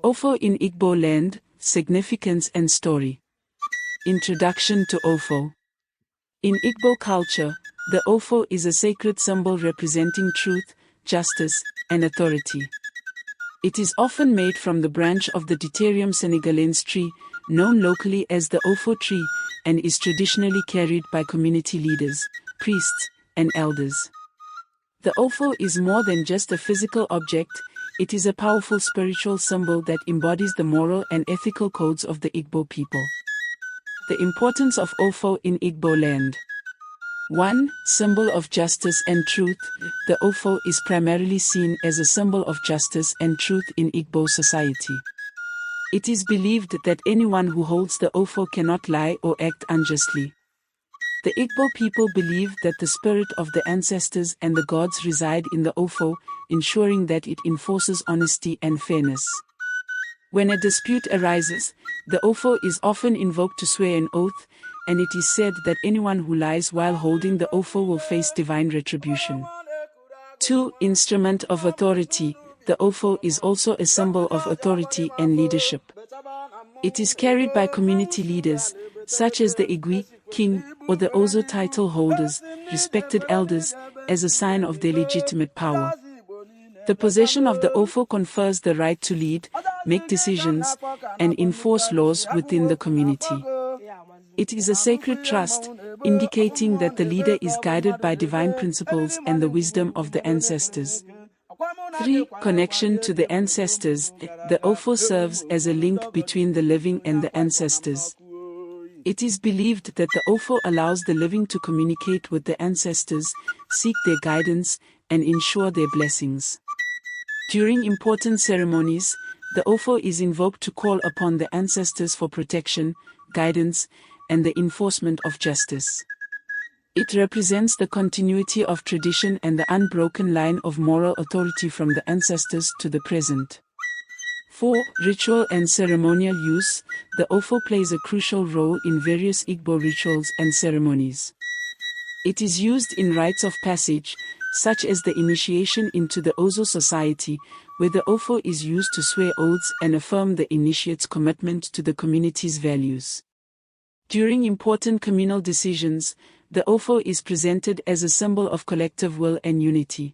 Ofo in Igbo land, significance and story. Introduction to Ofo. In Igbo culture, the Ofo is a sacred symbol representing truth, justice, and authority. It is often made from the branch of the Deuterium senegalense tree, known locally as the Ofo tree, and is traditionally carried by community leaders, priests, and elders. The Ofo is more than just a physical object. It is a powerful spiritual symbol that embodies the moral and ethical codes of the Igbo people. The importance of Ofo in Igbo land. 1. Symbol of justice and truth. The Ofo is primarily seen as a symbol of justice and truth in Igbo society. It is believed that anyone who holds the Ofo cannot lie or act unjustly. The Igbo people believe that the spirit of the ancestors and the gods reside in the Ofo, ensuring that it enforces honesty and fairness. When a dispute arises, the Ofo is often invoked to swear an oath, and it is said that anyone who lies while holding the Ofo will face divine retribution. 2. Instrument of authority. The Ofo is also a symbol of authority and leadership. It is carried by community leaders, such as the Igwe, king, or the Ozo title holders, respected elders, as a sign of their legitimate power. The possession of the Ofo confers the right to lead, make decisions, and enforce laws within the community. It is a sacred trust, indicating that the leader is guided by divine principles and the wisdom of the ancestors. 3. Connection to the ancestors. The Ofo serves as a link between the living and the ancestors. It is believed that the Ofo allows the living to communicate with the ancestors, seek their guidance, and ensure their blessings. During important ceremonies, the Ofo is invoked to call upon the ancestors for protection, guidance, and the enforcement of justice. It represents the continuity of tradition and the unbroken line of moral authority from the ancestors to the present. 4. Ritual and ceremonial use. The Ofo plays a crucial role in various Igbo rituals and ceremonies. It is used in rites of passage, such as the initiation into the Ozo society, where the Ofo is used to swear oaths and affirm the initiate's commitment to the community's values. During important communal decisions, the Ofo is presented as a symbol of collective will and unity.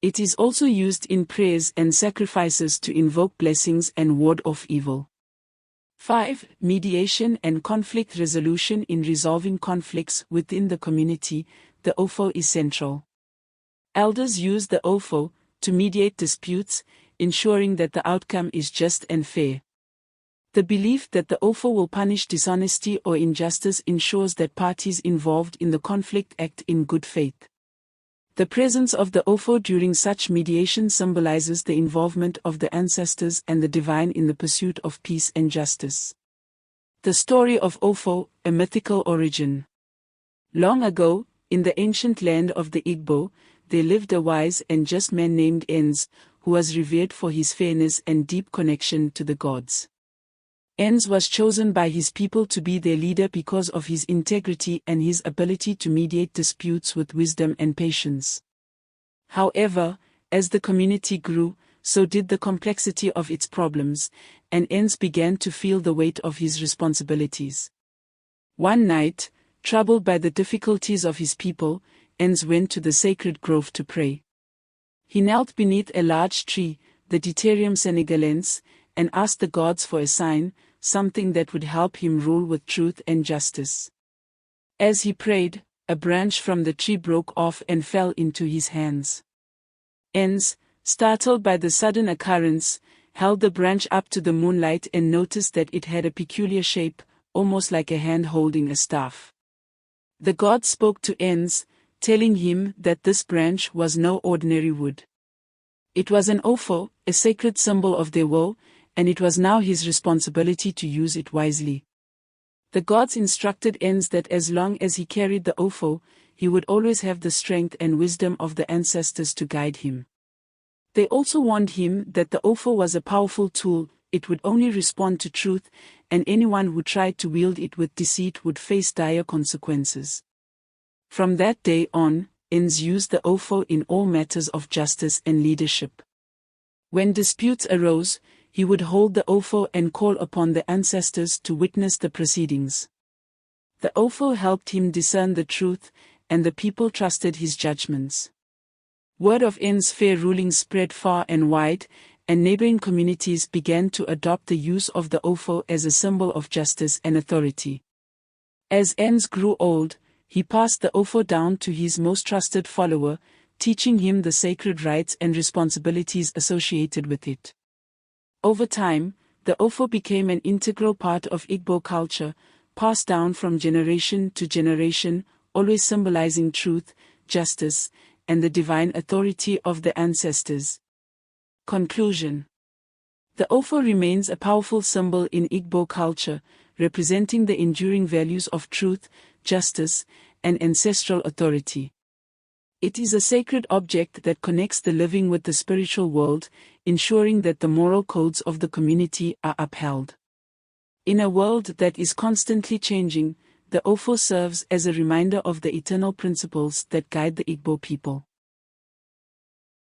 It is also used in prayers and sacrifices to invoke blessings and ward off evil. 5. Mediation and conflict resolution. In resolving conflicts within the community, the Ofo is central. Elders use the Ofo to mediate disputes, ensuring that the outcome is just and fair. The belief that the Ofo will punish dishonesty or injustice ensures that parties involved in the conflict act in good faith. The presence of the Ofo during such mediation symbolizes the involvement of the ancestors and the divine in the pursuit of peace and justice. The story of Ofo, a mythical origin. Long ago, in the ancient land of the Igbo, there lived a wise and just man named Ens, who was revered for his fairness and deep connection to the gods. Ens was chosen by his people to be their leader because of his integrity and his ability to mediate disputes with wisdom and patience. However, as the community grew, so did the complexity of its problems, and Ens began to feel the weight of his responsibilities. One night, troubled by the difficulties of his people, Ens went to the sacred grove to pray. He knelt beneath a large tree, the Deuterium senegalense, and asked the gods for a sign, something that would help him rule with truth and justice. As he prayed, a branch from the tree broke off and fell into his hands. Ens, startled by the sudden occurrence, held the branch up to the moonlight and noticed that it had a peculiar shape, almost like a hand holding a staff. The god spoke to Ens, telling him that this branch was no ordinary wood. It was an Ofo, a sacred symbol of their will, and it was now his responsibility to use it wisely. The gods instructed Ens that as long as he carried the Ofo, he would always have the strength and wisdom of the ancestors to guide him. They also warned him that the Ofo was a powerful tool, it would only respond to truth, and anyone who tried to wield it with deceit would face dire consequences. From that day on, Ens used the Ofo in all matters of justice and leadership. When disputes arose, he would hold the ofo and call upon the ancestors to witness the proceedings. The ofo helped him discern the truth, and the people trusted his judgments. Word of N's fair rulings spread far and wide, and neighboring communities began to adopt the use of the ofo as a symbol of justice and authority. As N's grew old, he passed the ofo down to his most trusted follower, teaching him the sacred rights and responsibilities associated with it. Over time, the ofo became an integral part of Igbo culture, passed down from generation to generation, always symbolizing truth, justice, and the divine authority of the ancestors. Conclusion. The ofo remains a powerful symbol in Igbo culture, representing the enduring values of truth, justice, and ancestral authority. It is a sacred object that connects the living with the spiritual world, ensuring that the moral codes of the community are upheld. In a world that is constantly changing, the ofo serves as a reminder of the eternal principles that guide the Igbo people.